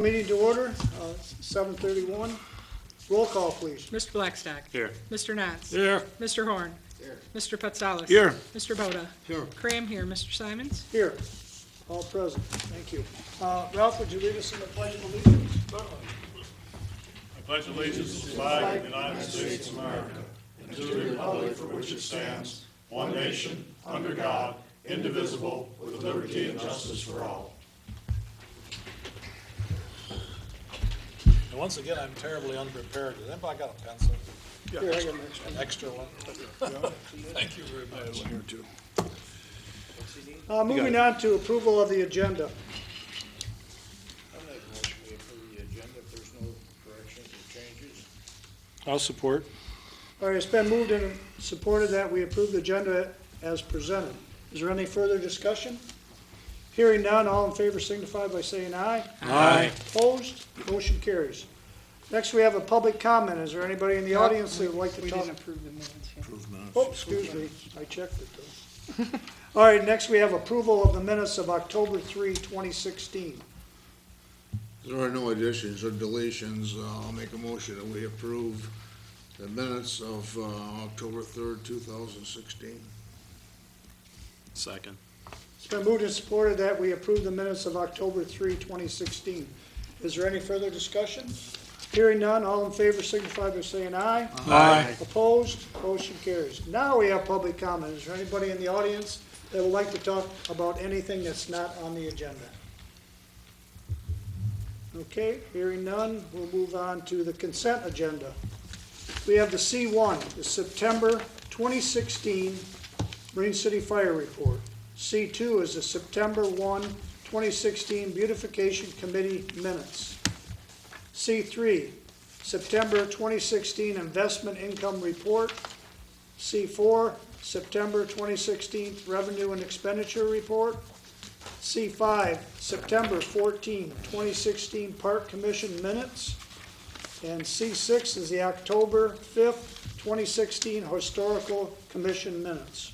Meeting to order, 7:31. Roll call, please. Mr. Blackstock. Here. Mr. Knotts. Here. Mr. Horn. Here. Mr. Patsalis. Here. Mr. Boda. Here. Cram here. Mr. Simons. Here. All present. Thank you. Ralph, would you lead us in the Pledge of Allegiance? I pledge allegiance to the flag of the United States of America and to the republic for which it stands, one nation, under God, indivisible, with liberty and justice for all. And once again, I'm terribly unprepared. Has anybody got a pencil? Here, I got an extra. An extra one? Thank you very much. Here too. Moving on to approval of the agenda. I'll make a motion we approve the agenda if there's no corrections or changes. I'll support. All right, it's been moved and supported that we approve the agenda as presented. Is there any further discussion? Hearing none, all in favor signify by saying aye. Aye. Opposed? Motion carries. Next, we have a public comment. Is there anybody in the audience that would like to We talk? didn't approve the minutes yet. Oh, excuse me, I checked it though. All right, next we have approval of the minutes of October 3, 2016. There are no additions or deletions. I'll make a motion that we approve the minutes of October 3rd, 2016. Second. It's been moved and supported that we approve the minutes of October 3, 2016. Is there any further discussion? Hearing none, all in favor signify by saying aye. Aye. Opposed? Motion carries. Now we have public comment. Is there anybody in the audience that would like to talk about anything that's not on the agenda? Okay, hearing none, we'll move on to the consent agenda. We have the C1, the September 2016 Marine City Fire Report. C2 is the September 1, 2016 Beautification Committee Minutes. C3, September 2016 Investment Income Report. C4, September 2016 Revenue and Expenditure Report. C5, September 14, 2016 Park Commission Minutes. And C6 is the October 5th, 2016 Historical Commission Minutes.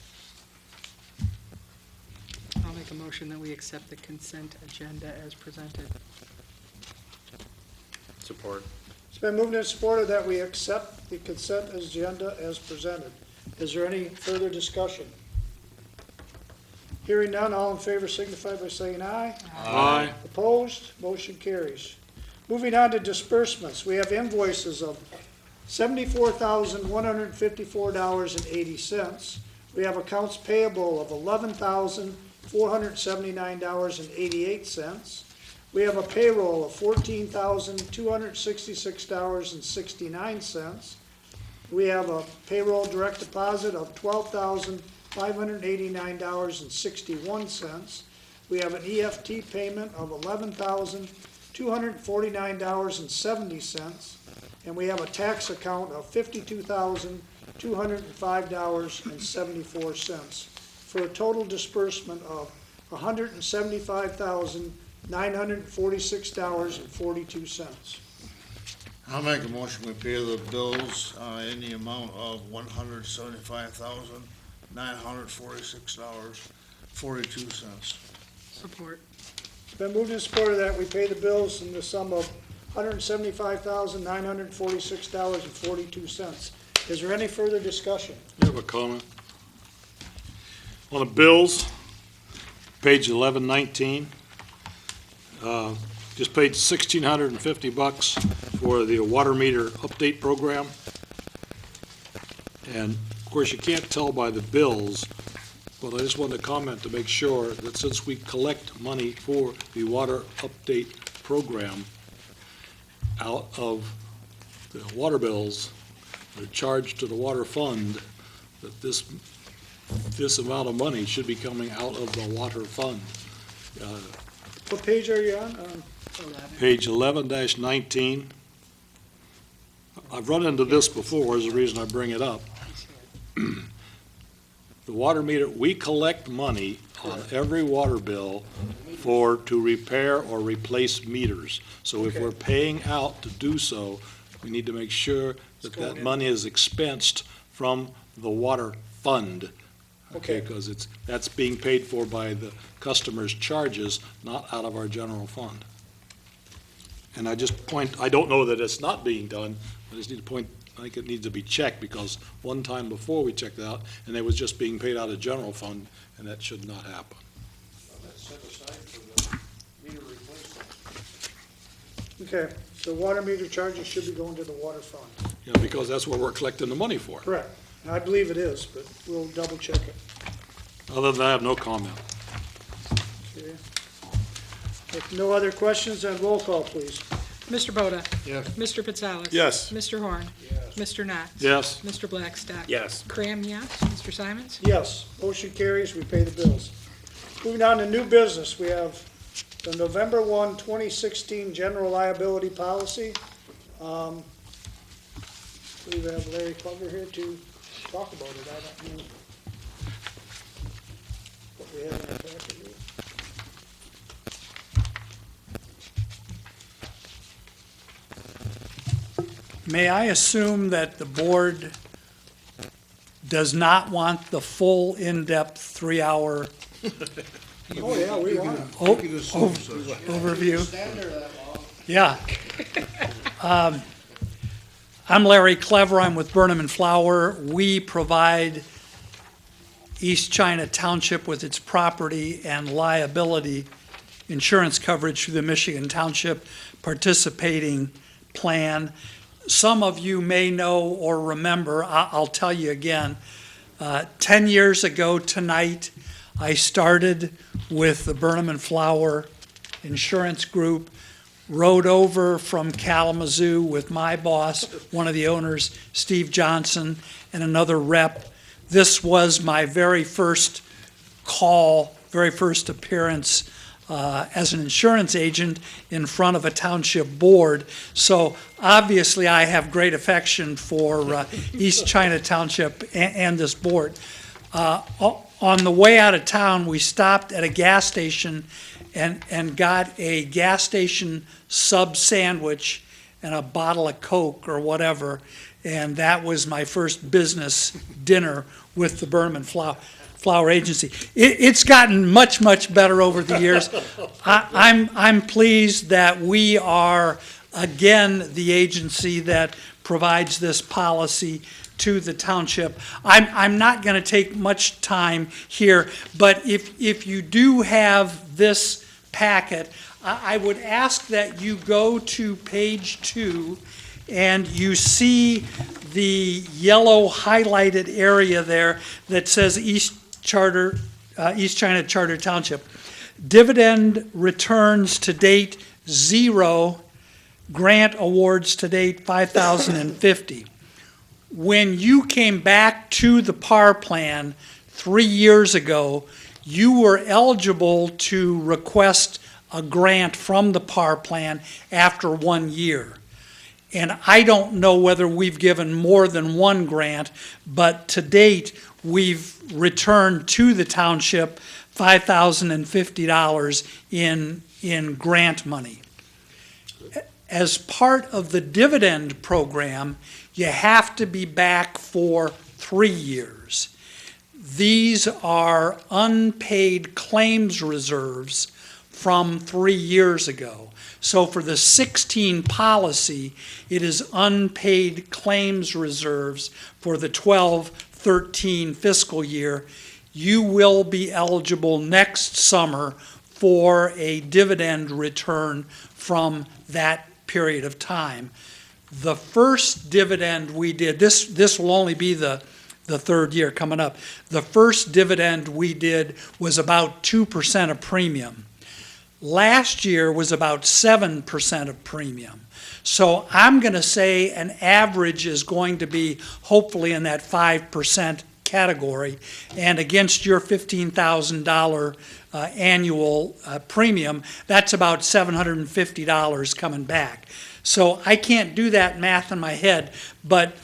I'll make a motion that we accept the consent agenda as presented. Support. It's been moved and supported that we accept the consent agenda as presented. Is there any further discussion? Hearing none, all in favor signify by saying aye. Aye. Opposed? Motion carries. Moving on to disbursements, we have invoices of $74,154.80. We have accounts payable of $11,479.88. We have a payroll of $14,266.69. We have a payroll direct deposit of $12,589.61. We have an EFT payment of $11,249.70. And we have a tax account of $52,205.74 for a total disbursement of $175,946.42. I'll make a motion we pay the bills in the amount of $175,946.42. Support. It's been moved and supported that we pay the bills in the sum of $175,946.42. Is there any further discussion? You have a comment? On the bills, page 1119, just paid $1,650 for the water meter update program. And of course, you can't tell by the bills, but I just wanted to comment to make sure that since we collect money for the water update program out of the water bills, they're charged to the water fund, that this amount of money should be coming out of the water fund. What page are you on? 11. Page 11-19. I've run into this before, is the reason I bring it up. The water meter, we collect money on every water bill to repair or replace meters. So if Okay. we're paying out to do so, we need to make sure that going that in. money is expensed from the water fund. Okay. Because that's being paid for by the customer's charges, not out of our general fund. And I just I don't know that it's not being done, I just need to point, I think it needs to be checked, because one time before we checked it out, and it was just being paid out of general fund, and that should not happen. That's set aside for the meter replacement. Okay, so water meter charges should be going to the water fund. You know, because that's what we're collecting the money for. Correct. And I believe it is, but we'll double check it. Other than that, I have no comment. Okay. If no other questions, then roll call, please. Mr. Boda. Yes. Mr. Pitsalis. Yes. Mr. Horn. Mr. Knotts. Yes. Mr. Blackstock. Yes. Cram, yes. Mr. Simons. Yes, motion carries, we pay the bills. Moving on to new business, we have the November 1, 2016 general liability policy. I believe I have Larry Clover here to talk about it. I don't know what we have in our packet here. May I assume that the board does not want the full in-depth 3-hour Oh, yeah, we want it. You can assume such. overview? Stand there that long. Yeah. I'm Larry Clever, I'm with Burnham and Flower. We provide East China Township with its property and liability insurance coverage through the Michigan Township Participating Plan. Some of you may know or remember, I'll tell you again, 10 years ago tonight, I started with the Burnham and Flower Insurance Group, rode over from Kalamazoo with my boss, one of the owners, Steve Johnson, and another rep. This was my very first call, very first appearance as an insurance agent in front of a township board. So obviously I have great affection for East China Township and this board. On the way out of town, we stopped at a gas station and got a gas station sub sandwich and a bottle of Coke or whatever. And that was my first business dinner with the Burnham and Flower Agency. It's gotten much, much better over the years. I'm pleased that we are, again, the agency that provides this policy to the township. I'm not going to take much time here, but if you do have this packet, I would ask that you go to page 2 and you see the yellow highlighted area there that says East China Charter Township. Dividend returns to date 0, grant awards to date 5,050. When you came back to the PAR plan 3 years ago, you were eligible to request a grant from the PAR plan after 1 year. And I don't know whether we've given more than one grant, but to date, we've returned to the township $5,050 in grant money. As part of the dividend program, you have to be back for 3 years. These are unpaid claims reserves from 3 years ago. So for the 16 policy, it is unpaid claims reserves for the 12-13 fiscal year. You will be eligible next summer for a dividend return from that period of time. The first dividend we did, this will only be the third year coming up. The first dividend we did was about 2% of premium. Last year was about 7% of premium. So I'm going to say an average is going to be hopefully in that 5% category. And against your $15,000 annual premium, that's about $750 coming back. So I can't do that math in my head, but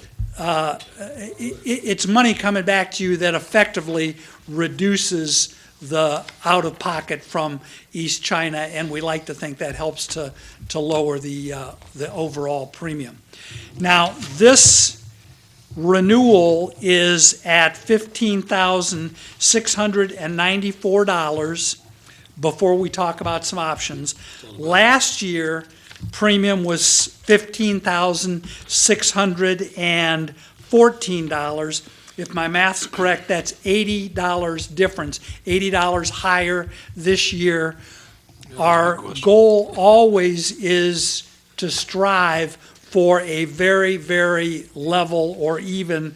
it's money coming back to you that effectively reduces the out-of-pocket from East China, and we like to think that helps to lower the overall premium. Now, this renewal is at $15,694 before we talk about some options. Last year, premium was $15,614. If my math's correct, that's $80 difference, $80 higher this year. Our goal always is to strive for a very, very level or even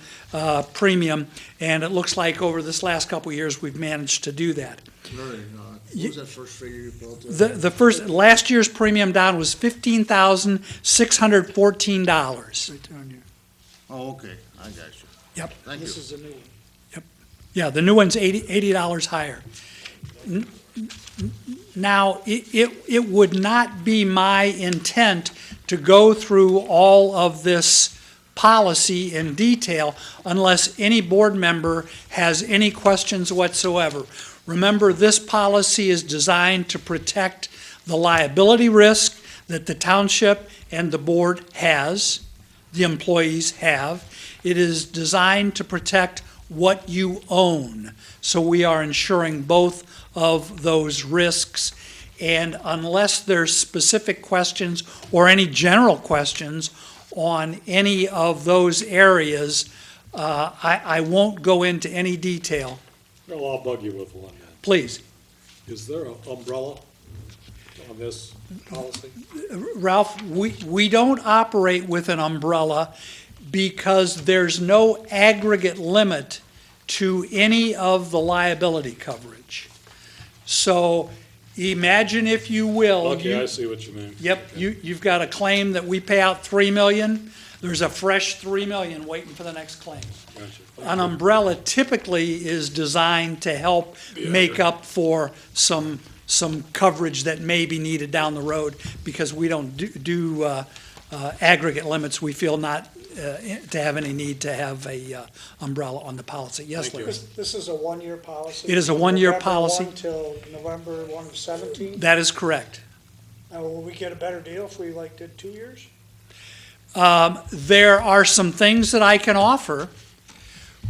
premium, and it looks like over this last couple of years, we've managed to do that. Very, what was that first figure you put out there? Last year's premium down was $15,614. Oh, okay, I got you. Yep. Thank This you. is a new one. Yeah, the new one's $80 higher. Now, it would not be my intent to go through all of this policy in detail unless any board member has any questions whatsoever. Remember, this policy is designed to protect the liability risk that the township and the board has, the employees have. It is designed to protect what you own. So we are ensuring both of those risks. And unless there's specific questions or any general questions on any of those areas, I won't go into any detail. Well, I'll bug you with one then. Please. Is there an umbrella on this policy? Ralph, we don't operate with an umbrella because there's no aggregate limit to any of the liability coverage. So imagine, if you will. Okay, I see what you mean. Yep, you've got a claim that we pay out $3 million. There's a fresh $3 million waiting for the next claim. Gotcha. An umbrella typically is designed to help make up for some coverage that may be needed down the road, because we don't do aggregate limits. We feel not to have any need to have a umbrella on the policy. Yes, Thank you. Larry? This is a one-year policy? It is a one-year November policy. 1 till November 1 of 17? That is correct. Now, will we get a better deal if we did 2 years? There are some things that I can offer.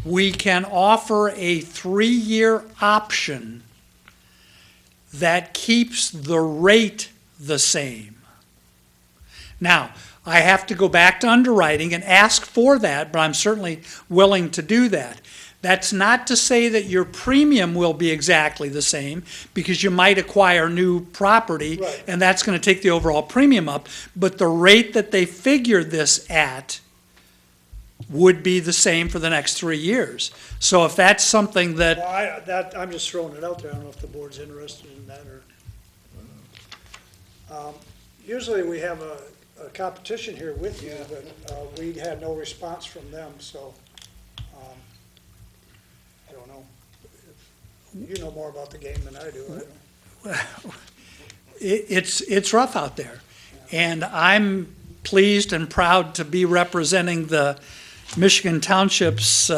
We can offer a 3-year option that keeps the rate the same. Now, I have to go back to underwriting and ask for that, but I'm certainly willing to do that. That's not to say that your premium will be exactly the same, because you might acquire new property, Right. and that's going to take the overall premium up, but the rate that they figured this at would be the same for the next 3 years. So if that's something that, Well, I'm just throwing it out there. I don't know if the board's interested in that or. Usually we have a competition here with you, but we had no response from them, so I don't know. You know more about the game than I do. it's rough out there. And I'm pleased and proud to be representing the Michigan Township's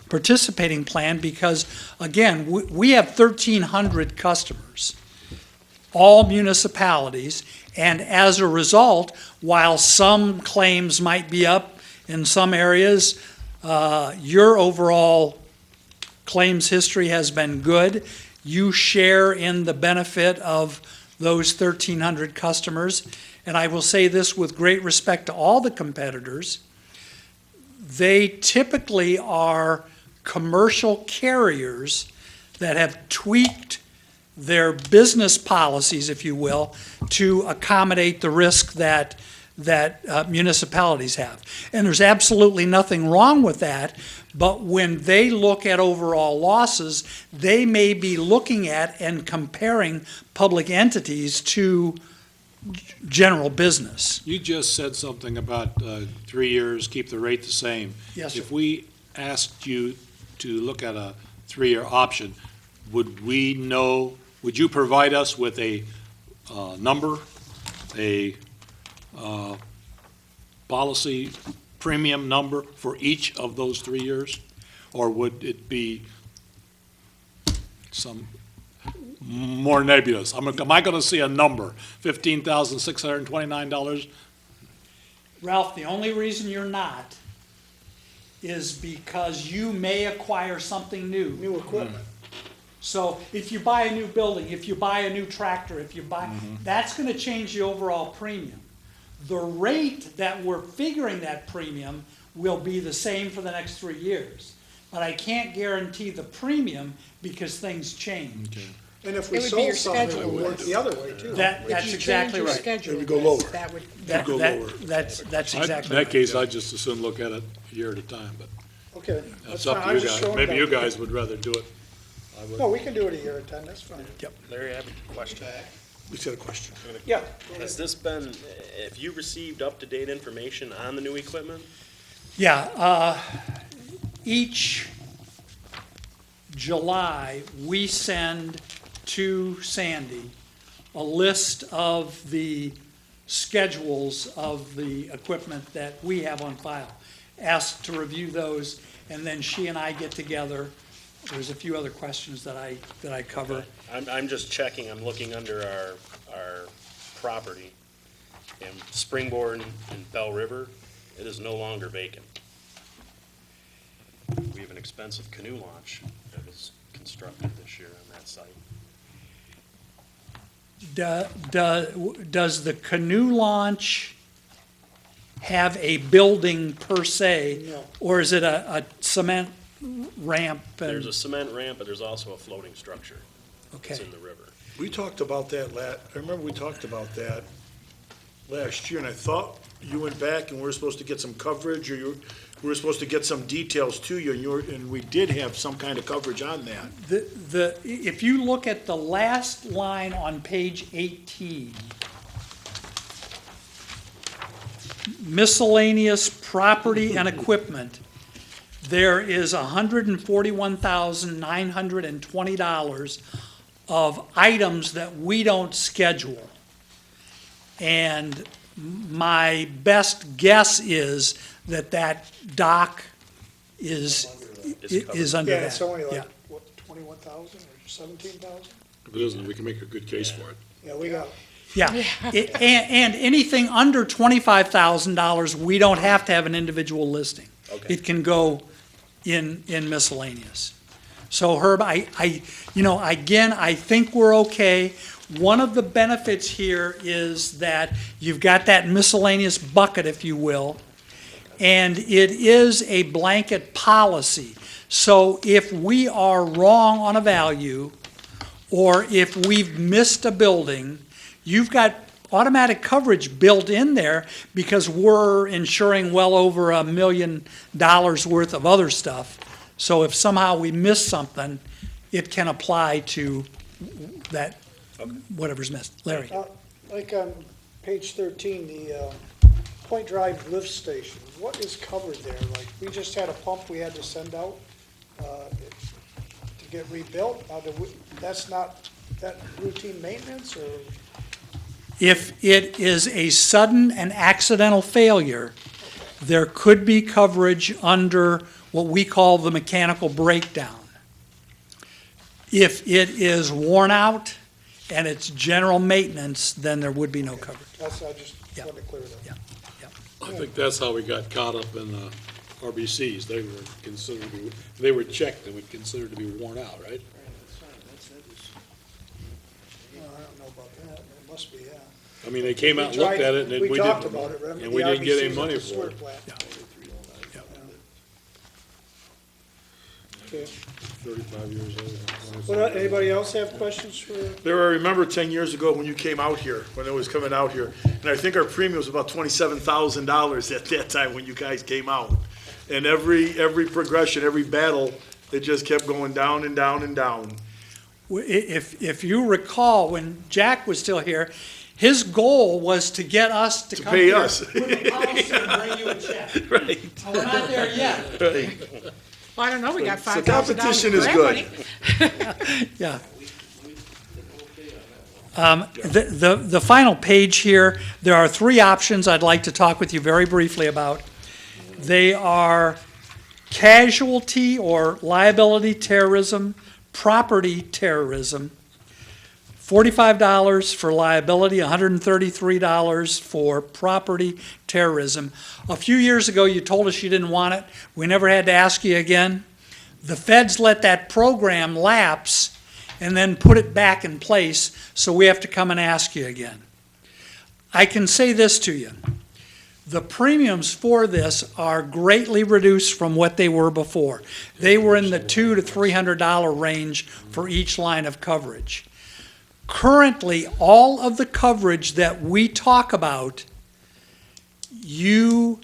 participating plan, because, again, we have 1,300 customers, all municipalities, and as a result, while some claims might be up in some areas, your overall claims history has been good. You share in the benefit of those 1,300 customers. And I will say this with great respect to all the competitors: they typically are commercial carriers that have tweaked their business policies, if you will, to accommodate the risk that municipalities have. And there's absolutely nothing wrong with that, but when they look at overall losses, they may be looking at and comparing public entities to general business. You just said something about 3 years, keep the rate the same. Yes, sir. If we asked you to look at a 3-year option, would you provide us with a number, a policy premium number for each of those 3 years? Or would it be some more nebulous? Am I going to see a number, $15,629? Ralph, the only reason you're not is because you may acquire something new. New equipment. So if you buy a new building, if you buy a new tractor, if you buy, that's going to change the overall premium. The rate that we're figuring that premium will be the same for the next 3 years. But I can't guarantee the premium because things change. And if we It would be your sold something, it schedule. would work the other way too. That's exactly right. If you change your schedule, It would go lower. that would, go lower. That's In exactly that right. case, I'd just as soon look at it a year at a time, but Okay, that's that's fine. up to I'm you just guys. showing Maybe that- you guys would rather do it. I would. No, we can do it a year at a time, that's fine. Larry, I have a question. You said a question. Yeah, Has this been, have you received up-to-date information on the new equipment? Yeah, each July, we send to Sandy a list of the schedules of the equipment that we have on file. Asked to review those, and then she and I get together. There's a few other questions that I cover. I'm just checking, I'm looking under our property. And Springboard and Bell River, it is no longer vacant. We have an expensive canoe launch that was constructed this year on that site. Does the canoe launch have a building per se? No. Or is it a cement ramp? and- There's a cement ramp, but there's also a floating structure that's Okay, in the river. We talked about that I remember we talked about that last year, and I thought you went back and we were supposed to get some coverage, or we were supposed to get some details to you, and we did have some kind of coverage on that. if you look at the last line on page 18, miscellaneous property and equipment, there is $141,920 of items that we don't schedule. And my best guess is that dock is under yeah, that. it's only Yeah. like, what, 21,000 or 17,000? If it isn't, we can make a good case for it. Yeah, we got, Yeah, and anything under $25,000, we don't have to have an individual listing. Okay. It can go in miscellaneous. So Herb, again, I think we're okay. One of the benefits here is that you've got that miscellaneous bucket, if you will, and it is a blanket policy. So if we are wrong on a value, or if we've missed a building, you've got automatic coverage built in there because we're insuring well over $1 million worth of other stuff. So if somehow we miss something, it can apply to that, whatever's missed. Larry? like on page 13, the Point Drive lift station, what is covered there? Like, we just had a pump we had to send out to get rebuilt. Now, that's not that routine maintenance, or? If it is a sudden and accidental failure, there could be coverage under what we call the mechanical breakdown. If it is worn out and it's general maintenance, then there would be no coverage. That's, I just Yeah. wanted to clear it up. Yeah. I think that's how we got caught up in RBCs. They were considered to be, they were checked and we considered to be worn out, right? No, I don't know about that. It must be, yeah. I mean, they came out and looked at it and then we We didn't. talked about it, remember? And we the didn't get any RBCs at money the for sewer it. plant. Okay. 35 years old. Anybody else have questions for? There, I remember 10 years ago when you came out here, when it was coming out here, and I think our premium was about $27,000 at that time when you guys came out. And every progression, every battle, it just kept going down and down and down. If you recall, when Jack was still here, his goal was to get us to come pay here us. with a policy and bring you a check. Right. Well, we're not there yet. well, I don't know, we got So $5,000 competition for is that good. money. Yeah. The final page here, there are 3 options I'd like to talk with you very briefly about. They are casualty or liability terrorism, property terrorism, $45 for liability, $133 for property terrorism. A few years ago, you told us you didn't want it. We never had to ask you again. The feds let that program lapse and then put it back in place, so we have to come and ask you again. I can say this to you. The premiums for this are greatly reduced from what they were before. They were in the $200 to $300 range for each line of coverage. Currently, all of the coverage that we talk about, you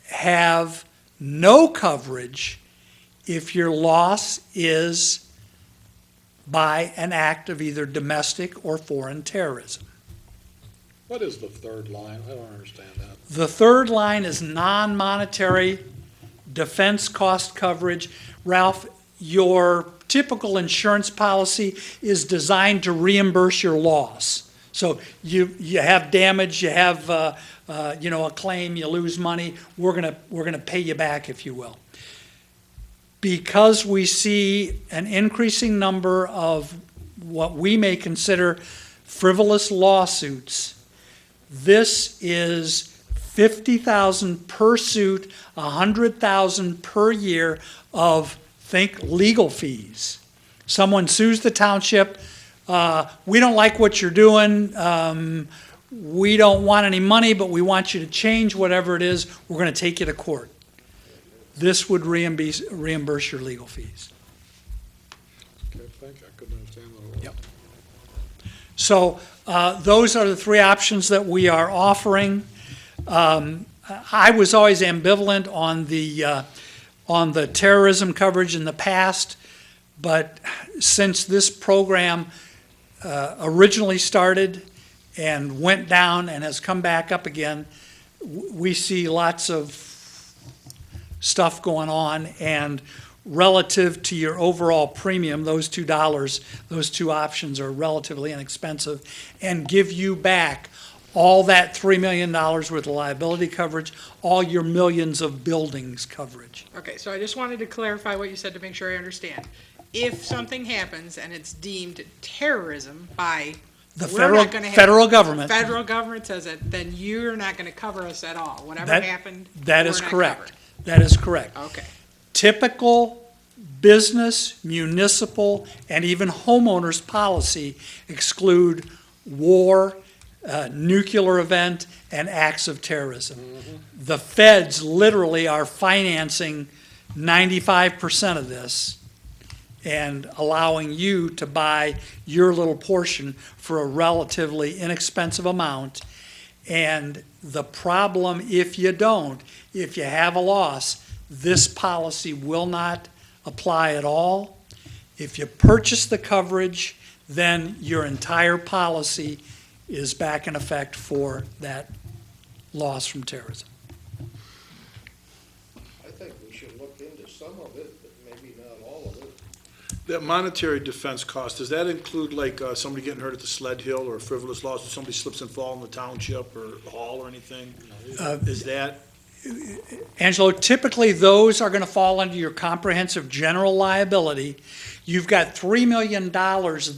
have no coverage if your loss is by an act of either domestic or foreign terrorism. What is the third line? I don't understand that. The third line is non-monetary defense cost coverage. Ralph, your typical insurance policy is designed to reimburse your loss. So you have damage, you have a claim, you lose money, we're gonna pay you back, if you will. Because we see an increasing number of what we may consider frivolous lawsuits, this is $50,000 per suit, $100,000 per year of, think, legal fees. Someone sues the township, we don't like what you're doing, we don't want any money, but we want you to change whatever it is, we're gonna take you to court. This would reimburse your legal fees. Okay, thank you. I couldn't understand that at all. Yep. So those are the three options that we are offering. I was always ambivalent on the terrorism coverage in the past, but since this program originally started and went down and has come back up again, we see lots of stuff going on, and relative to your overall premium, those $2, those two options are relatively inexpensive and give you back all that $3 million worth of liability coverage, all your millions of buildings coverage. Okay, so I just wanted to clarify what you said to make sure I understand. If something happens and it's deemed terrorism by The we're not gonna have- federal government, federal government says it, then you're not gonna cover us at all. Whatever That- happened, that we're is not correct. covered. That is correct. Okay, Typical business, municipal, and even homeowners policy exclude war, nuclear event, and acts of terrorism. The feds literally are financing 95% of this and allowing you to buy your little portion for a relatively inexpensive amount. And the problem, if you don't, if you have a loss, this policy will not apply at all. If you purchase the coverage, then your entire policy is back in effect for that loss from terrorism. I think we should look into some of it, but maybe not all of it. That monetary defense cost, does that include like somebody getting hurt at the sled hill or a frivolous loss, or somebody slips and falls in the township or hall or anything? Is that, Angelo, typically those are gonna fall under your comprehensive general liability. You've got $3 million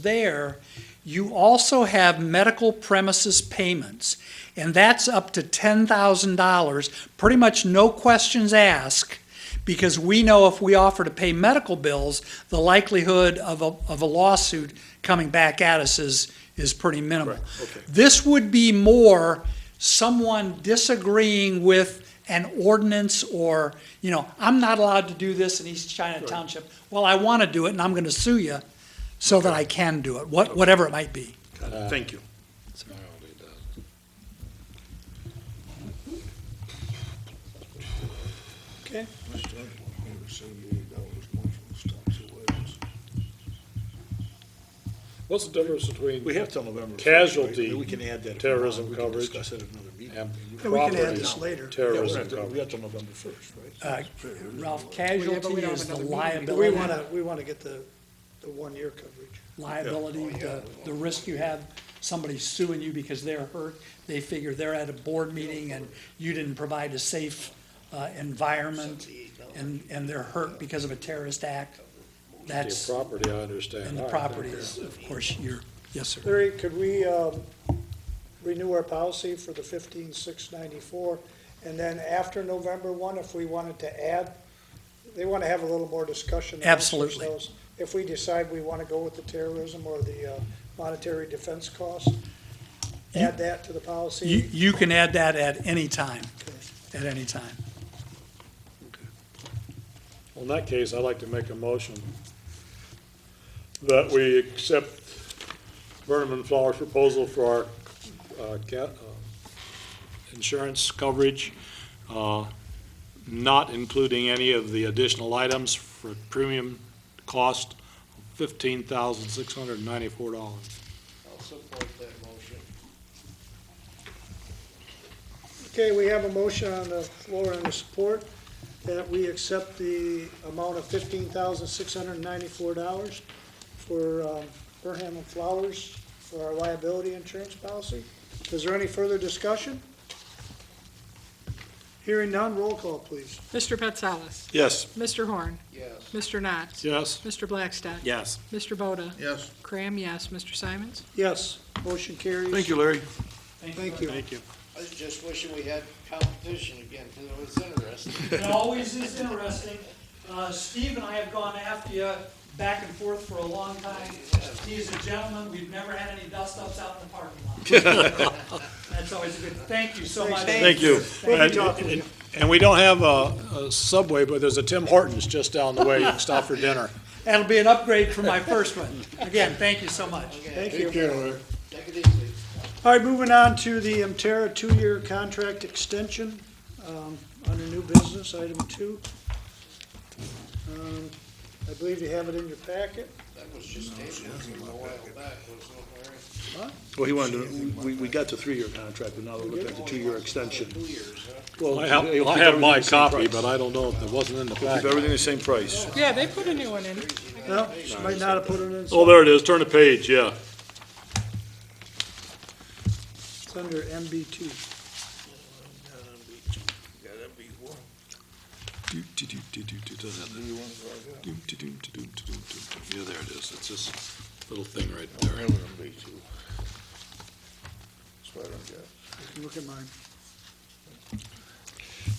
there. You also have medical premises payments, and that's up to $10,000, pretty much no questions asked, because we know if we offer to pay medical bills, the likelihood of a lawsuit coming back at us is pretty minimal. Correct, okay. This would be more someone disagreeing with an ordinance, or, I'm not allowed to do this in East China Township. Well, I want to do it, and I'm going to sue you so that I can do it, whatever it might be. thank you. No, it doesn't. Okay, I started with $78 more from the stocks and wages. What's the difference between We have till November. 1st, right? Casualty Maybe we can add that. if terrorism we want. We coverage can discuss it at another meeting. and and we can add property this later. Yeah, we terrorism have to- we coverage? have till November 1st, right? Ralph, but casualty we don't is have the another meeting. liability. We want to get the 1-year coverage. Liability, the risk you have, somebody suing you because they're hurt, they figure they're at a board meeting and you didn't provide a safe environment, and they're hurt because of a terrorist act. The That's, property, I understand. and the All right, property thank is, of course, yes, sir. Larry, could we renew our policy for the 15,694? And then after November 1, if we wanted to add, they want to have a little more discussion amongst Absolutely. themselves. If we decide we want to go with the terrorism or the monetary defense cost, add that to the policy? You can add that at any time, Okay. at any time. Well, in that case, I'd like to make a motion that we accept Burnham and Flowers' proposal for our insurance coverage, not including any of the additional items for premium cost of $15,694. I'll support that motion. Okay, we have a motion on the floor and the support that we accept the amount of $15,694 for Burnham and Flowers for our liability insurance policy. Is there any further discussion? Hearing none, roll call, please. Mr. Petsalas? Yes. Mr. Horn? Yes. Mr. Knotts? Yes. Mr. Blackstock? Yes. Mr. Boda? Yes. Cram, yes. Mr. Simons? Yes, motion carries. Thank you, Larry. Thank you. Thank you. I was just wishing we had competition again, because it was interesting. It always is interesting. Steve and I have gone after you back and forth for a long time. He's a gentleman, we've never had any dust-ups out in the parking lot. That's always a good, thank you so much. Thank you. We'll be talking with you. And we don't have a Subway, but there's a Tim Hortons just down the way. You can stop for dinner. That'll be an upgrade from my first one. Again, thank you so much. Thank you. Take it easy. All right, moving on to the Emterra two-year contract extension, under new business, item 2. I believe you have it in your packet. That was just tabled a while back, wasn't it, Larry? Well, he wanted to, we got the 3-year contract, but now we're looking at the 2-year extension. 2 years, huh? Well, I it'll keep have my everything the same copy, price. but I don't know if it wasn't in the Keep packet. everything the same price. Yeah, they put a new one in. No, she might not have put it in. Oh, there it is. Turn the page, yeah. It's under MB2. Yeah, there it is. It's this little thing right there. Look at mine.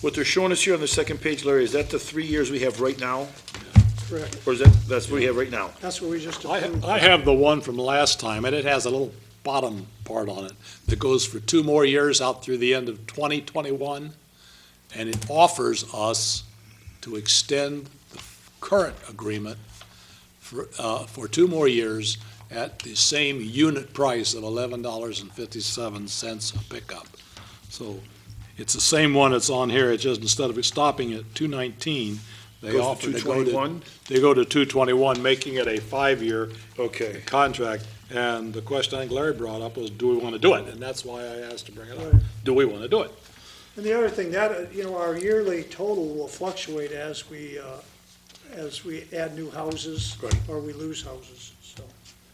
What they're showing us here on the second page, Larry, is that the 3 years we have right now? Correct. Or is that's what we have right now? That's what we just I approved. have the one from last time, and it has a little bottom part on it that goes for 2 more years out through the end of 2021, and it offers us to extend the current agreement for 2 more years at the same unit price of $11.57 a pickup. So it's the same one that's on here, it's just instead of it stopping at $219, they Goes to offer to go $221? They go to $221, making it a 5-year Okay. contract. And the question I think Larry brought up was, do we want to do it? And that's why I asked to bring it up. Right. Do we want to do it? And the other thing, that, our yearly total will fluctuate as we add new houses Right. or we lose houses, so.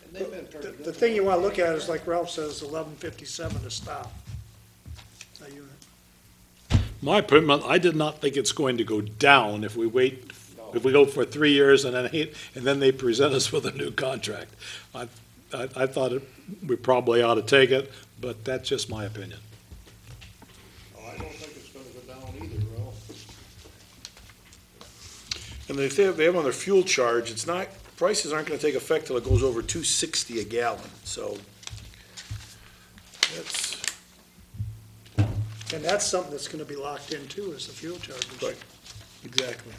And they've been pretty good. The thing you want to look at is, like Ralph says, 1157 to stop. a unit. My opinion, I did not think it's going to go down if we wait, if we go for 3 years and then they present us with a new contract. I thought we probably ought to take it, but that's just my opinion. Oh, I don't think it's gonna go down either, Ralph. And if they have on their fuel charge, it's not, prices aren't gonna take effect till it goes over $2.60 a gallon, so that's, And that's something that's going to be locked in too, is the fuel charges. Right. exactly.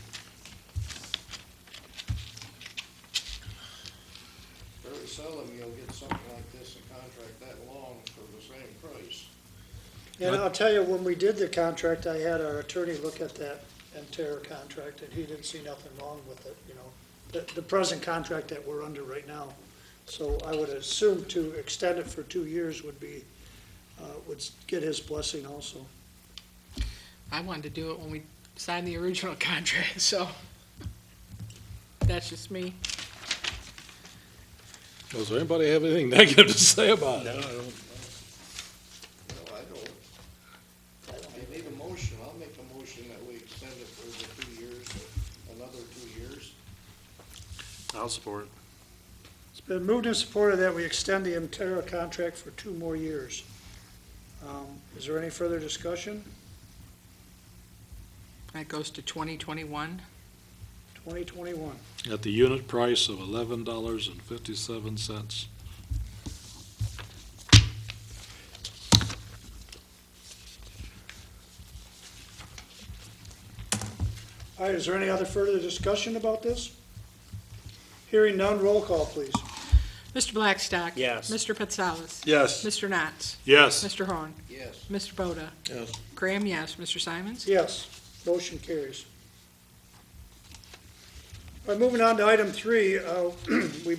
Very seldom you'll get something like this, a contract that long for the same price. And I'll tell you, when we did the contract, I had our attorney look at that Emterra contract, and he didn't see nothing wrong with it, the present contract that we're under right now. So I would assume to extend it for 2 years would be, would get his blessing also. I wanted to do it when we signed the original contract, so that's just me. Does anybody have anything negative to say about it? No, I don't. You need a motion, I'll make a motion that we extend it for the 2 years, another 2 years. I'll support it. It's been moved and supported that we extend the Emterra contract for 2 more years. Is there any further discussion? That goes to 2021. 2021. At the unit price of $11.57. All right, is there any other further discussion about this? Hearing none, roll call, please. Mr. Blackstock. Yes. Mr. Patsalis. Yes. Mr. Knotts. Yes. Mr. Horn. Yes. Mr. Boda. Yes. Graham, yes. Mr. Simons? Yes, motion carries. All right, moving on to item 3, we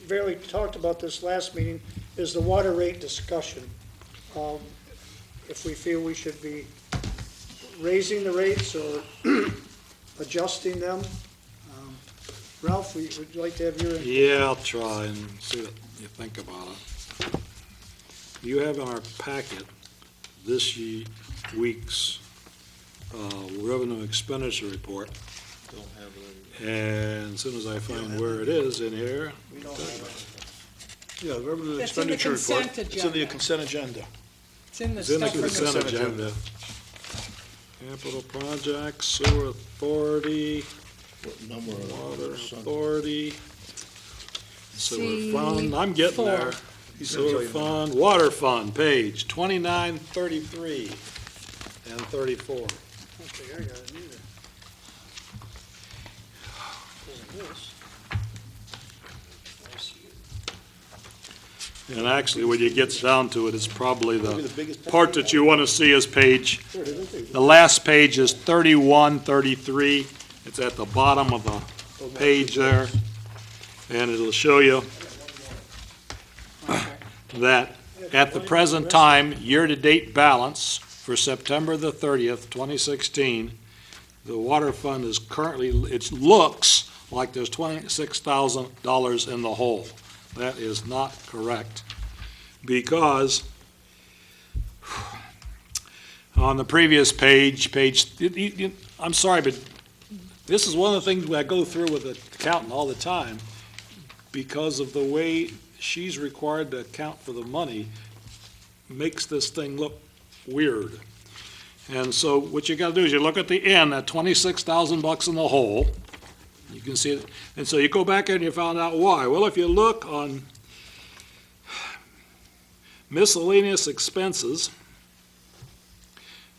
barely talked about this last meeting, is the water rate discussion. If we feel we should be raising the rates or adjusting them. Ralph, would you like to have your input? Yeah, I'll try and see what you think about it. You have in our packet this week's revenue expenditure report. Don't have it. And as soon as I find where it is in here, Yeah, the revenue It's in the expenditure report. consent It's in the agenda. consent agenda. It's in the it's in the stuff from the consent consent agenda. agenda. Capital projects, sewer authority, What number of water it? Son? authority, sewer C fund, I'm getting there. He's gonna tell Sewer you. fund, water fund, page 29, 33, and 34. I don't think I got it either. And actually, when it gets down to it, it's probably Maybe the the biggest part that you want to see is the last page is 31, 33. It's at the bottom of the page there. And it'll show you that at the present time, year-to-date balance for September the 30th, 2016, the water fund is currently, it looks like there's $26,000 in the hole. That is not correct, because on the previous page, I'm sorry, but this is one of the things I go through with the accountant all the time, because of the way she's required to account for the money, makes this thing look weird. And so what you gotta do is you look at the end, at $26,000 in the hole. You can see it, and so you go back and you found out why. Well, if you look on miscellaneous expenses,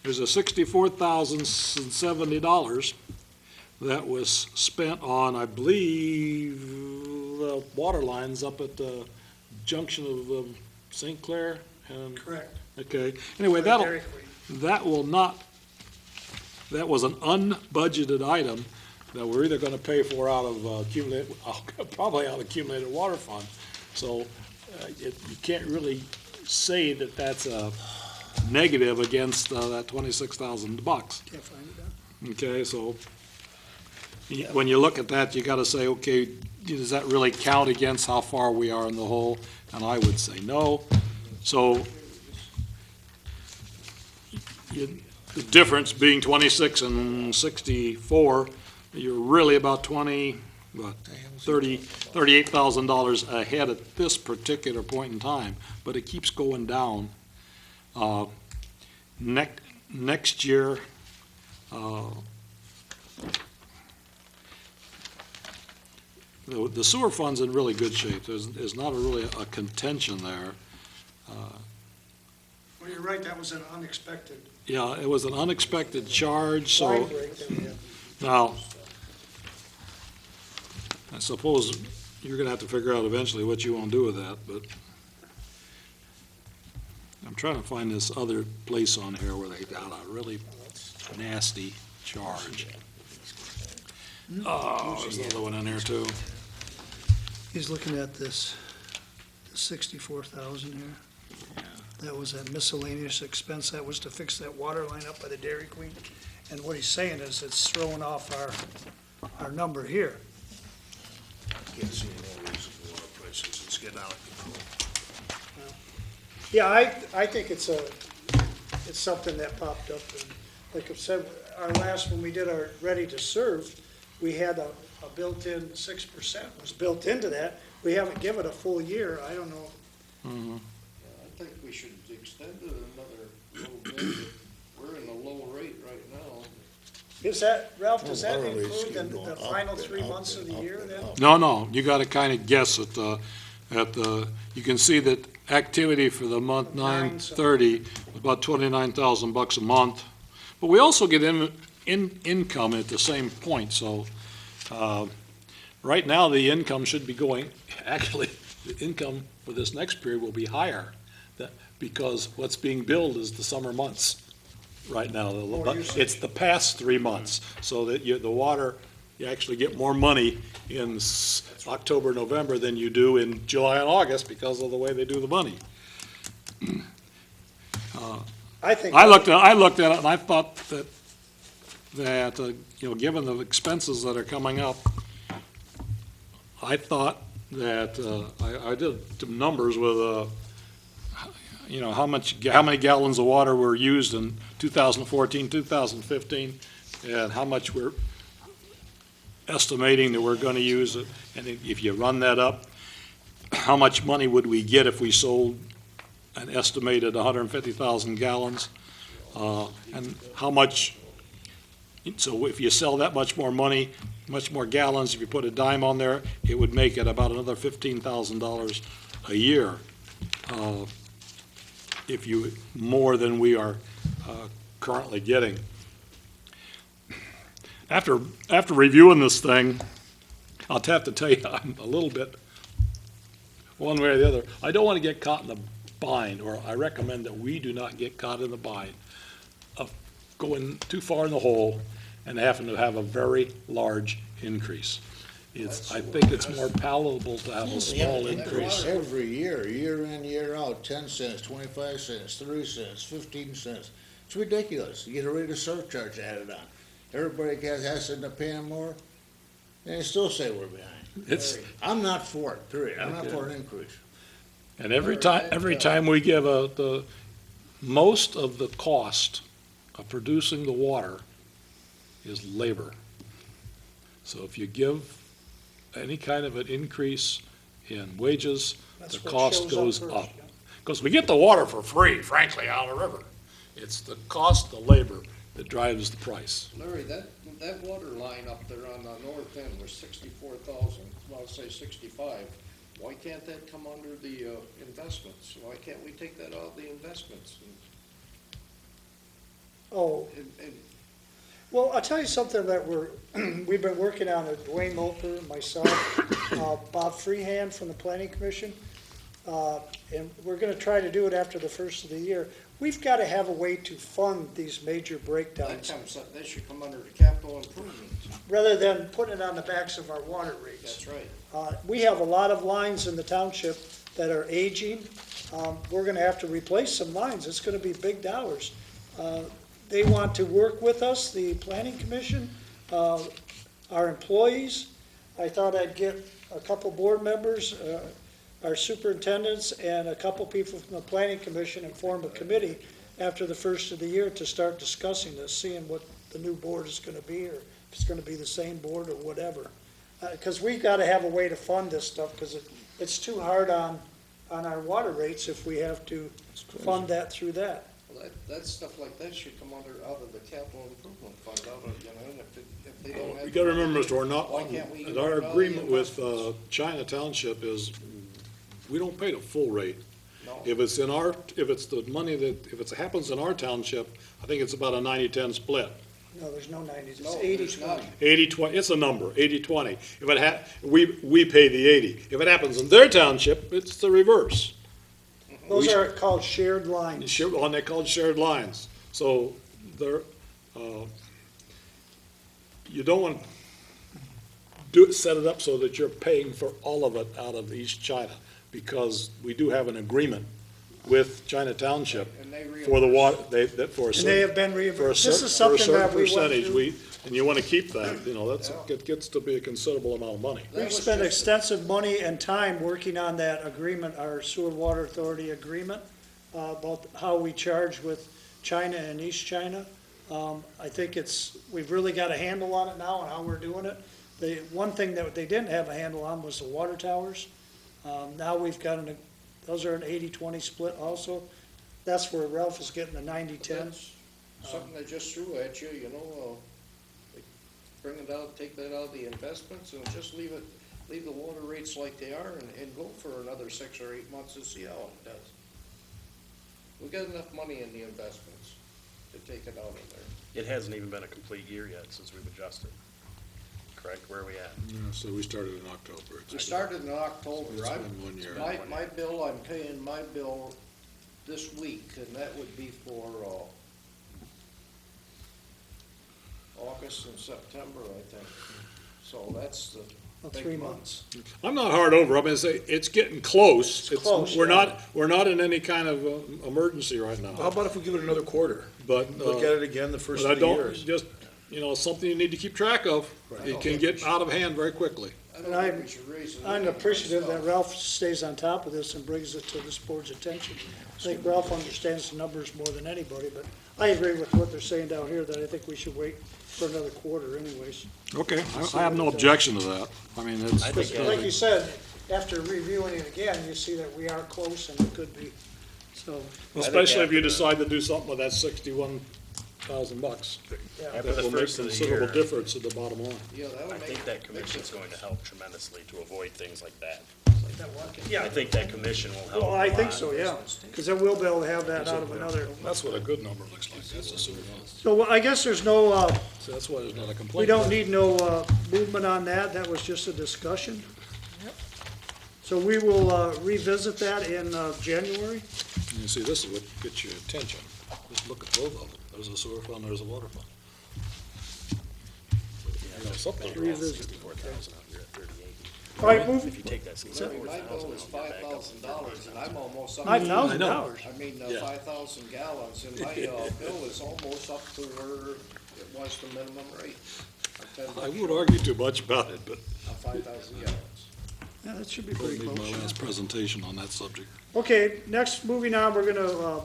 there's a $64,070 that was spent on, I believe, the water lines up at the junction of St. Clair and, Correct. okay. Anyway, Dairy Queen. that will not, that was an unbudgeted item that we're either gonna pay for out of probably out of accumulated water fund. So, you can't really say that that's a negative against, that $26,000. Can't find it now. Okay, so, when you look at that, you gotta say, okay, does that really count against how far we are in the hole? And I would say no. So, the difference being 26 and 64, you're really about $38,000 ahead at this particular point in time, but it keeps going down. Next year, the sewer fund's in really good shape. There's not really a contention there. Well, you're right, that was an unexpected Yeah, it was an unexpected charge, so. line break that we had. Now, I suppose you're gonna have to figure out eventually what you wanna do with that, but I'm trying to find this other place on here where they got a really nasty charge. Oh, there's another one in here too. He's looking at this 64,000 here. That was that miscellaneous expense, that was to fix that water line up by the Dairy Queen. And what he's saying is it's throwing off our number here. Can't see no reason for water prices, it's getting out of control. Yeah, I think it's something that popped up, and like I said, our last, when we did our ready to serve, we had a built-in 6% was built into that. We haven't given a full year, I don't know. I think we should extend it another little bit. We're in a low rate right now. Is that, Ralph, does that Water rates include keep the going final up and 3 up months of and the up year and then? up. No, you gotta kinda guess at the, you can see that activity for the month 9/30 was about $29,000 a month. But we also get income at the same point, so, right now, the income should be going, actually, the income for this next period will be higher, because what's being billed is the summer months right now. It's the past 3 months, so that the water, you actually get more money in October, November than you do in July and August because of the way they do the money. I think. I looked at it and I thought that given the expenses that are coming up, I thought that, I did some numbers with, how many gallons of water were used in 2014, 2015, and how much we're estimating that we're gonna use it. And if you run that up, how much money would we get if we sold an estimated 150,000 gallons? And how much, so if you sell that much more money, much more gallons, if you put a dime on there, it would make it about another $15,000 a year. More than we are currently getting. After reviewing this thing, I'll have to tell you, I'm a little bit, one way or the other, I don't want to get caught in the bind, or I recommend that we do not get caught in the bind of going too far in the hole and having to have a very large increase. I think it's more palatable to have a small increase. Every year, year in, year out, 10 cents, 25 cents, 30 cents, 15 cents. It's ridiculous. You get a rate of surcharge added on. Everybody has to end up paying more, and they still say we're behind. I'm not for it, period. I'm not for an increase. And every time we give most of the cost of producing the water is labor. So if you give any kind of an increase in wages, That's the what cost shows goes first, up. yeah. Because we get the water for free, frankly, out of the river. It's the cost of labor that drives the price. Larry, that water line up there on the north end was 64,000, well, I'll say 65. Why can't that come under the investments? Why can't we take that out of the investments? Oh, And well, I'll tell you something that we've been working on, Dwayne Moulter, myself, Bob Freehand from the Planning Commission, and we're gonna try to do it after the first of the year. We've gotta have a way to fund these major breakdowns, that should come under the capital improvements. rather than putting it on the backs of our water rates. That's right. We have a lot of lines in the township that are aging. We're gonna have to replace some lines. It's gonna be big dollars. They want to work with us, the planning commission, our employees. I thought I'd get a couple board members, our superintendents, and a couple people from the planning commission and form a committee after the first of the year to start discussing this, seeing what the new board is gonna be, or if it's gonna be the same board or whatever. Because we've gotta have a way to fund this stuff, because it's too hard on our water rates if we have to fund that through that. Well, that stuff like that should come out of the capital improvement fund, and if they don't have. You gotta remember, Mr. Orr, Why can't we and do our it out of the agreement with investments? China Township is, we don't pay the full rate. No. If it's the money if it happens in our township, I think it's about a 90-10 split. No, there's no 90s, No, it's there's not. 80-20. 80-20, it's a number, 80-20. If we pay the 80. If it happens in their township, it's the reverse. Those are called shared lines. They're called shared lines. So they're, you don't want to set it up so that you're paying for all of it out of East China, because we do have an agreement with China Township And they for the water, for a And they have certain, been for a reimbursed. This certain, is for a something certain that we went percentage. through. And you want to keep that, it gets to be a considerable amount of money. We've spent extensive money and time working on that agreement, our sewer water authority agreement, about how we charge with China and East China. I think we've really got a handle on it now and how we're doing it. The one thing that they didn't have a handle on was the water towers. Now we've got those are an 80-20 split also. That's where Ralph is getting the 90-10. That's something they just threw at you, bring it out, take that out of the investments, and just leave the water rates like they are, and go for another 6 or 8 months and see how it does. We got enough money in the investments to take it out of there. It hasn't even been a complete year yet since we've adjusted. Correct? Where are we at? Yeah, so we started in October. We started in October. It's I'm- been 1 year. My bill, I'm paying my bill this week, and that would be for, August and September, I think. So that's the About big 3 months. months. I'm not hard over, I'm gonna say, it's getting close. It's close, We're yeah. not in any kind of emergency right How now, about if we give it another quarter? but, Look at it again the first but I of the don't, years. just, something you need to keep track of. It can get out of hand very quickly. I don't And I'm- think we should raise it. I'm appreciative that Ralph stays on top of this and brings it to this board's attention. I think Ralph understands the numbers more than anybody, but I agree with what they're saying down here, that I think we should wait for another quarter anyways. Okay, I have no objection to that. I mean, it's, I think Because like you said, after reviewing it again, you see that we are close and it could be, so, especially if you after the- decide to do something with that $61,000. yeah. After That the will make first of the considerable year, difference at the bottom line. Yeah, that I would think make, that commission's going to help tremendously to avoid things like that. I Yeah, think that commission will help. well, a I think lot. so, yeah, because then we'll be able to have that out of another. That's what a good number looks like, that's a sewer fund. So I guess there's no, So that's why there's not a we complaint. don't need no movement on that, that was just a discussion. So we will revisit that in January. You see, this is what gets your attention. Just look at both of them. There's a sewer fund, there's a water fund. You know, something You're at Revisit. 64,000, you're at 38. All right, move, If you take that my 64,000, bill is you're back up. $5,000, and I'm almost up. $5,000. I mean, Yeah. 5,000 gallons, and my bill is almost up to where it was the minimum rate. I would argue too much about it, but 5,000 gallons. yeah, that should be that'll pretty be my close. last presentation on that subject. Okay, next, moving on, we're gonna,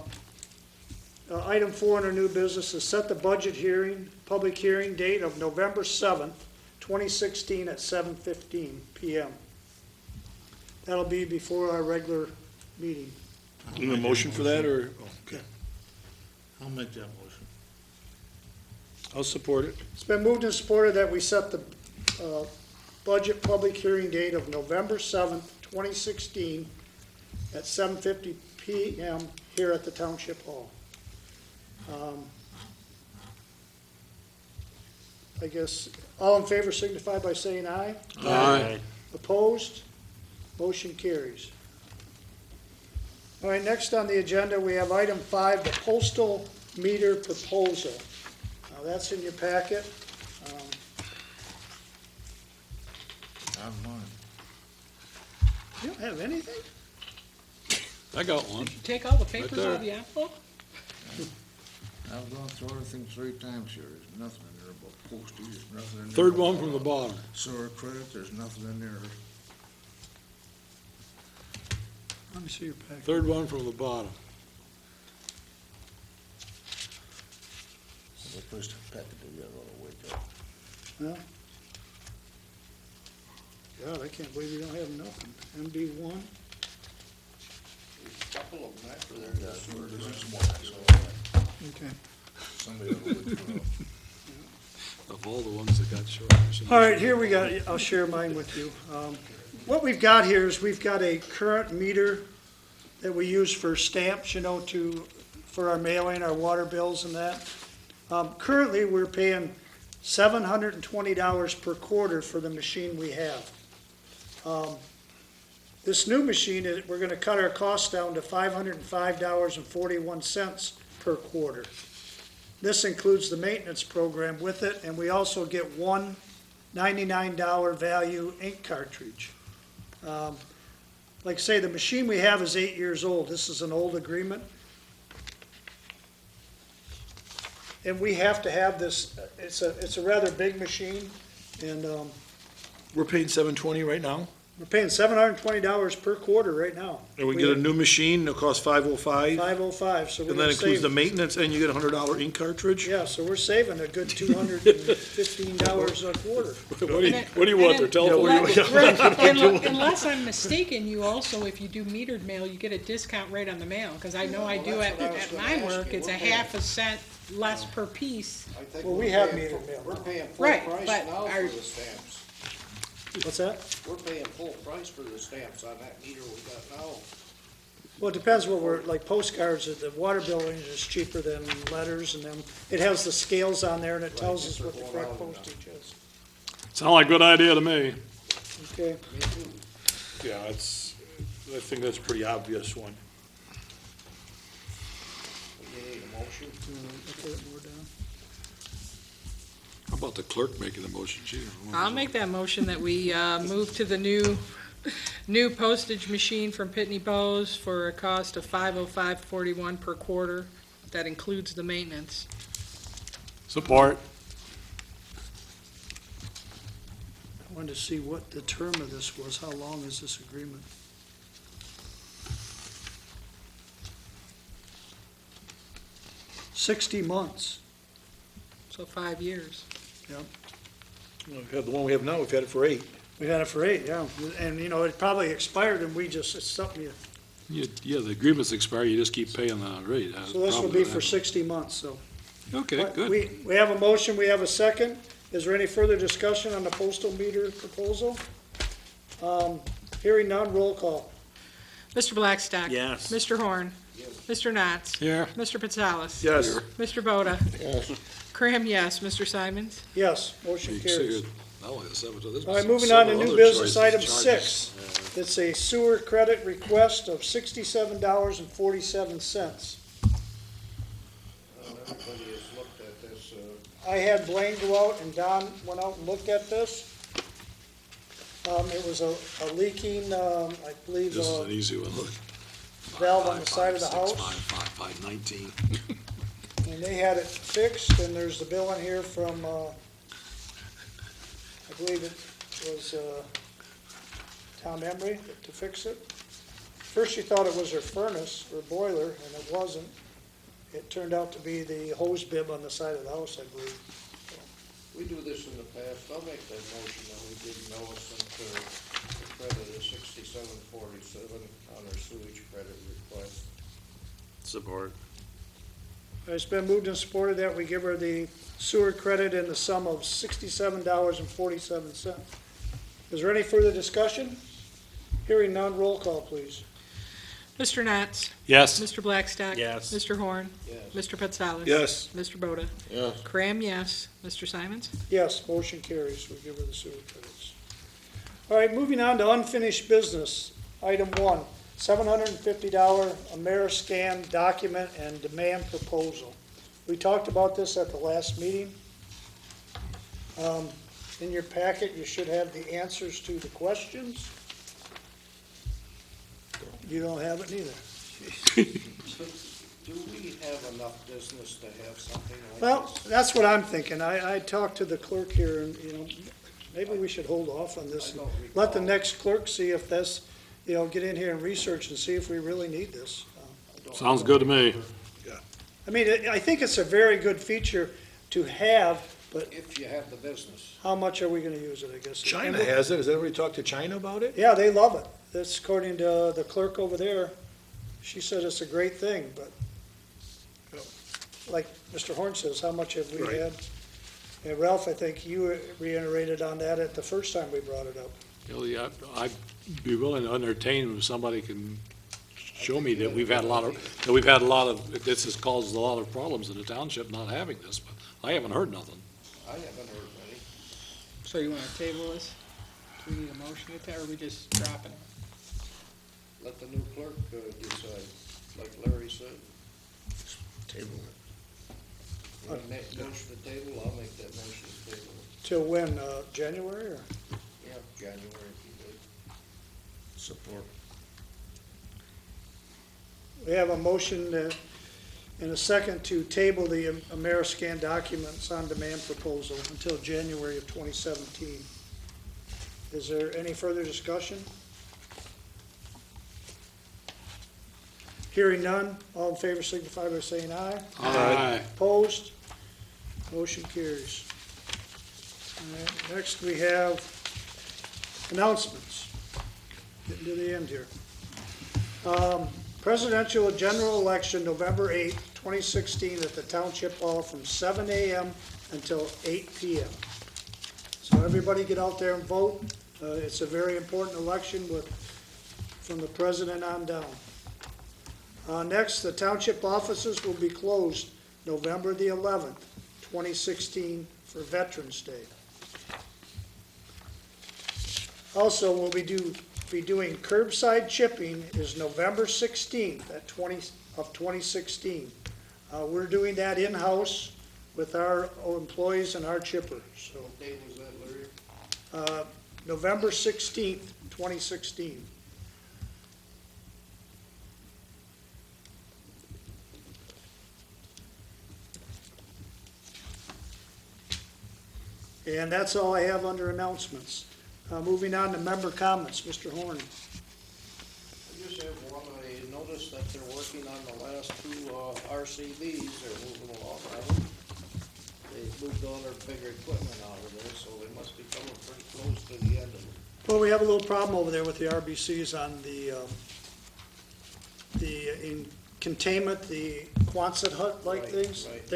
item 4 under new business is set the budget hearing, public hearing date of November 7th, 2016 at 7:15 PM. That'll be before our regular meeting. Need a motion for that, or? Okay. I'll make that motion. I'll support it. It's been moved and supported that we set the budget public hearing date of November 7th, 2016 at 7:50 PM here at the Township Hall. I guess, all in favor signify by saying aye. Aye. Opposed? Motion carries. All right, next on the agenda, we have item 5, the postal meter proposal. Now, that's in your packet. I'm mine. You don't have anything? I got one. Take all the papers there. out of the envelope? I've gone through everything 3 times here. There's nothing in there about postage, there's nothing in there. Third about, one from the bottom. Sewer credit, there's nothing in there. Let me see your packet. Third one from the bottom. The first packet that you gotta wake up. Well, God, I can't believe you don't have nothing. MB1? There's a couple of them after there. Yeah, the sewer there's credit. just one, so Okay. somebody ought to wake it up. Of all the ones that got short. All right, here we got, I'll share mine with you. What we've got here is we've got a current meter that we use for stamps, for our mailing, our water bills and that. Currently, we're paying $720 per quarter for the machine we have. This new machine, we're gonna cut our costs down to $505.41 per quarter. This includes the maintenance program with it, and we also get one $99 value ink cartridge. Like I say, the machine we have is 8 years old. This is an old agreement. And we have to have this, it's a rather big machine, and We're paying $720 right now, we're paying $720 per quarter right now. and we get a new machine that costs $505, $505, so we're and that gonna includes save. the maintenance, and you get a $100 ink cartridge? Yeah, so we're saving a good $215 a quarter. What do you want, their telephone? Right, unless I'm mistaken, you also, if you do metered mail, you get a discount rate on the mail, because I know I do Well, at that's what I was gonna my ask work, you. it's a We're paying- half a cent less per piece. I think Well, we're we have paying metered full- mail. We're paying full Right, price but now our- for the stamps. What's that? We're paying full price for the stamps on that meter we got now. Well, it depends what we're, like postcards, the water billing is cheaper than letters, and then it has the scales on there, and it tells us what the correct postage is. Sound like a good idea to me. Okay, Yeah, I think that's a pretty obvious one. You need a motion? okay, more down. How about the clerk making the motion? Gee, I'll make that motion that we move to the new postage machine from Pitney Bowes for a cost of $505.41 per quarter. That includes the maintenance. Support. I wanted to see what the term of this was. How long is this agreement? $60 months. So 5 years. We've had the one we have now, we've had it for 8. We had it for 8, yeah. And, you know, it probably expired, and we just, it's something you, Yeah, the agreement's expired, you just keep paying the rate. so this will be for 60 months, so. Okay, good. We have a motion, we have a second. Is there any further discussion on the postal meter proposal? Hearing none, roll call. Mr. Blackstock. Yes. Mr. Horn. Mr. Knotts. Here. Mr. Pitsalis. Yes. Mr. Boda. Yes. Graham, yes. Mr. Simons. Yes, motion You carries. see, not only the seven, there's All right, moving on to several new other business, choices, item charges. 6. It's a sewer credit request of $67.47. Everybody has looked at this, I had Blaine go out, and Don went out and looked at this. It was a leaking, I believe, This is an easy one, look. valve on the side of the house. 5, 19. And they had it fixed, and there's the bill in here from, I believe it was Tom Emery to fix it. First she thought it was her furnace or boiler, and it wasn't. It turned out to be the hose bib on the side of the house, I believe. we do this in the past, I'll make that motion that we give Millicent a credit of $67.47 on her sewage credit request. Support. It's been moved and supported that we give her the sewer credit in the sum of $67.47. Is there any further discussion? Hearing none, roll call, please. Mr. Knotts. Yes. Mr. Blackstock. Yes. Mr. Horn. Yes. Mr. Pitsalis. Yes. Mr. Boda. Yes. Graham, yes. Mr. Simons. Yes, motion carries. We give her the sewer credits. All right, moving on to unfinished business. Item 1, $750 Ameriscan document and demand proposal. We talked about this at the last meeting. In your packet, you should have the answers to the questions. You don't have it neither. Do we have enough business to have something like Well, this? that's what I'm thinking. I talked to the clerk here, and, you know, maybe we should hold off on this. I don't Let the recall. next clerk see if that's, you know, get in here and research and see if we really need this. Sounds good to me. I mean, I think it's a very good feature to have, but If you have the business. how much are we gonna use it, I guess? China And we- has it. Has anybody talked to China about it? Yeah, they love it. That's according to the clerk over there. She said it's a great thing, but like Mr. Horn says, how much have we Right. had? And Ralph, I think you reiterated on that at the first time we brought it up. You know, yeah, I'd be willing to entertain if somebody can show me that we've had a lot of, this has caused a lot of problems in the township not having this, but I haven't heard nothing. I haven't heard any. So you want to table this? Do we need a motion to, or are we just dropping it? Let the new clerk decide, like Larry said. Table it. You want to make motion to table, I'll make that motion to table. Till when, January or? Yeah, January if you would. Support. We have a motion and a second to table the Ameriscan documents on demand proposal until January of 2017. Is there any further discussion? Hearing none, all in favor signify by saying aye. Aye. Opposed? Motion carries. All right, next we have announcements. Getting to the end here. Presidential general election, November 8th, 2016, at the Township Hall from 7 a.m. until 8 p.m. So everybody get out there and vote. It's a very important election from the president on down. Next, the township offices will be closed November the 11th, 2016, for Veterans Day. Also, we'll be doing curbside chipping is November 16th of 2016. We're doing that in-house with our employees and our chipper, so. What date was that, Larry? November 16th, 2016. And that's all I have under announcements. Moving on to member comments, Mr. Horn. I just have one, I noticed that they're working on the last two RCVs, they're moving along, haven't they? They moved all their bigger equipment out of there, so they must be coming pretty close to the end of it. Well, we have a little problem over there with the RBCs on in containment, the Quonset hut-like Right, things. right.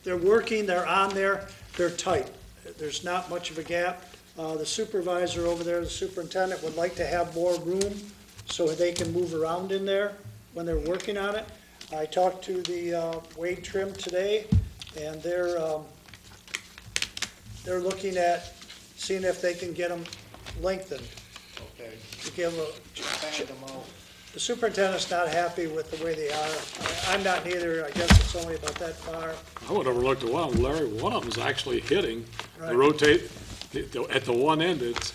They're working, they're on there, they're tight. There's not much of a gap. The supervisor over there, the superintendent, would like to have more room so they can move around in there when they're working on it. I talked to the Wade Trim today, and they're looking at seeing if they can get them lengthened Okay, to give expand them out. the superintendent's not happy with the way they are. I'm not neither. I guess it's only about that far. I would overlook the one, Larry, one of them's actually hitting, Right. the rotate, at the one end, it's,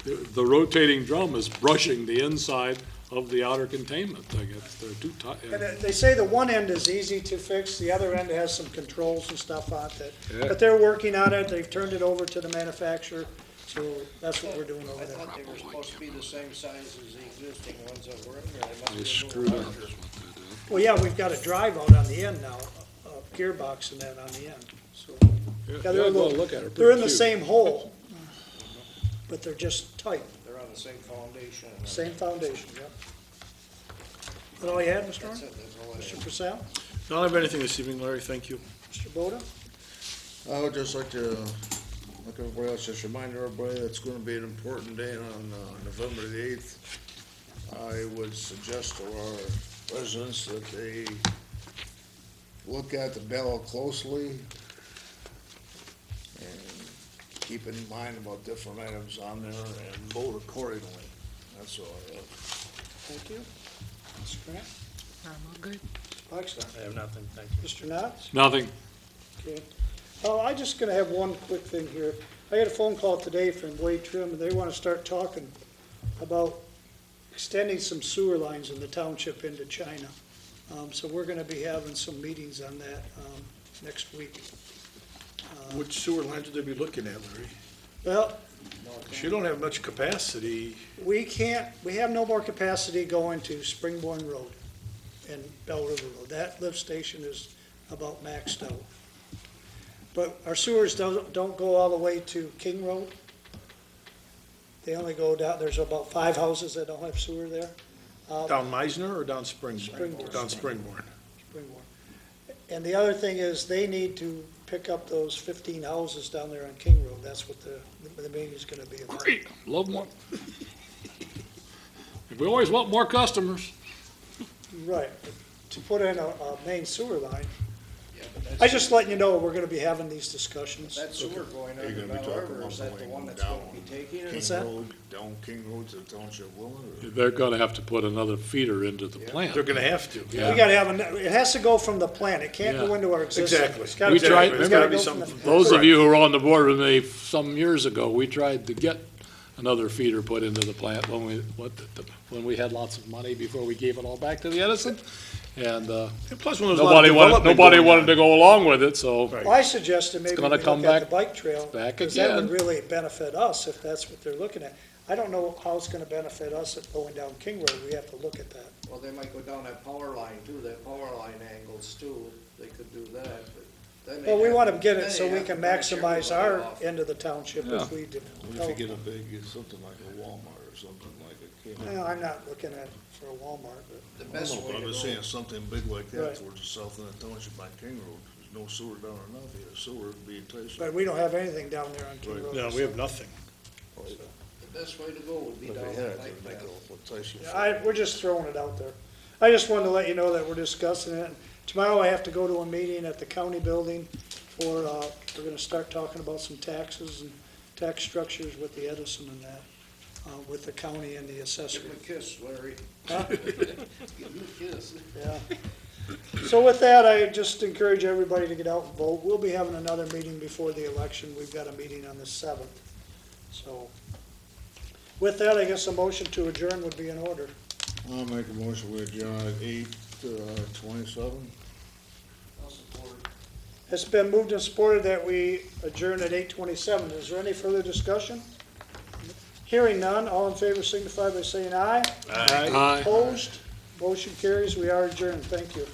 the rotating drum is brushing the inside of the outer containment, I guess, they're too tight. And they say the one end is easy to fix, the other end has some controls and stuff on it. Yeah. But they're working on it, they've turned it over to the manufacturer, so that's what we're doing over I there. thought they were supposed to be the same size as the existing ones that were in there. They They must be a screwed little up. larger. Well, yeah, we've got a drive out on the end now, a gearbox and that on the end, so. Yeah, Yeah, they're a go little- look at her, They're in the pretty cute. same hole, but they're just tight, They're on the same foundation. and same foundation, yep. That all you had, Mr. That's Horn? it, that's all I Mr. have. Purcell? I don't have anything this evening, Larry, thank you. Mr. Boda? I would just like to, like everybody else, just remind everybody that it's gonna be an important day on November the 8th. I would suggest to our residents that they look at the ballot closely and keep in mind about different items on there and vote accordingly. That's all I have. Thank you. Mr. Grant? I'm all good. Blackstock? I have nothing, thank you. Mr. Knotts? Nothing, Okay. I'm just gonna have one quick thing here. I had a phone call today from Wade Trim, and they wanna start talking about extending some sewer lines in the township into China. So we're gonna be having some meetings on that, next week. Which sewer lines would they be looking at, Larry? Well, You don't have much capacity. we have no more capacity going to Springborn Road and Bell River Road. That lift station is about maxed out. But our sewers don't go all the way to King Road. They only go down, there's about 5 houses that don't have sewer there. Down Meisner or down Springborn? Springborn. Down Springborn. Springborn. And the other thing is, they need to pick up those 15 houses down there on King Road. That's what the meeting's gonna be about. great, love more. We always want more customers. Right, to put in a main sewer line. Yeah, but that's- I just letting you know, we're gonna be having these discussions. That sewer going Are you under gonna be Bell talking River, about is that the going one that's down going to be taking it? What's King that? Road, down King Road to the township limit, or? They're gonna have to put another feeder into the plant. They're gonna have to. We gotta have, it has to go from the plant, it can't go Yeah. into our existing. Exactly. It's gotta- We tried- it's there's gotta gotta be go from something- the- Those of Correct. you who were on the board with me some years ago, we tried to get another feeder put into the plant when we had lots of money before we gave it all back to the Edison. And, And plus, when there's a lot of nobody development wanted to going go along with it, so. Right. Well, I suggested maybe we gonna look come at the back- bike trail. back Because that would again. really benefit us if that's what they're looking at. I don't know how it's gonna benefit us at going down King Road, we have to look at that. Well, they might go down that power line too, that power line angles too, they could do that, but then they Well, we have wanna to- get then it they so we have can to branch maximize everybody our off. end of the township Yeah. if we do. What if you get a big, something like a Walmart or something like a King? Well, I'm not looking at for a Walmart, but. The I best don't know, way but to I'm just go, saying something big like Right. that towards the south end of the township by King Road. There's no sewer down or nothing. A sewer would be enticing. But we don't have anything down there on King Road. No, we have nothing. the best way to go would be But down they that had bike to make path. it enticing. Yeah, we're just throwing it out there. I just wanted to let you know that we're discussing it. Tomorrow I have to go to a meeting at the county building for, we're gonna start talking about some taxes and tax structures with the Edison and that, with the county and the Give assessor. him a kiss, Larry. Huh? Give him a kiss. Yeah. So with that, I just encourage everybody to get out and vote. We'll be having another meeting before the election. We've got a meeting on the 7th. So with that, I guess a motion to adjourn would be in order. I'll make a motion with John at 8:27. I'll support. It's been moved and supported that we adjourn at 8:27. Is there any further discussion? Hearing none, all in favor signify by saying aye. Aye. Opposed? Motion carries. We are adjourned. Thank you.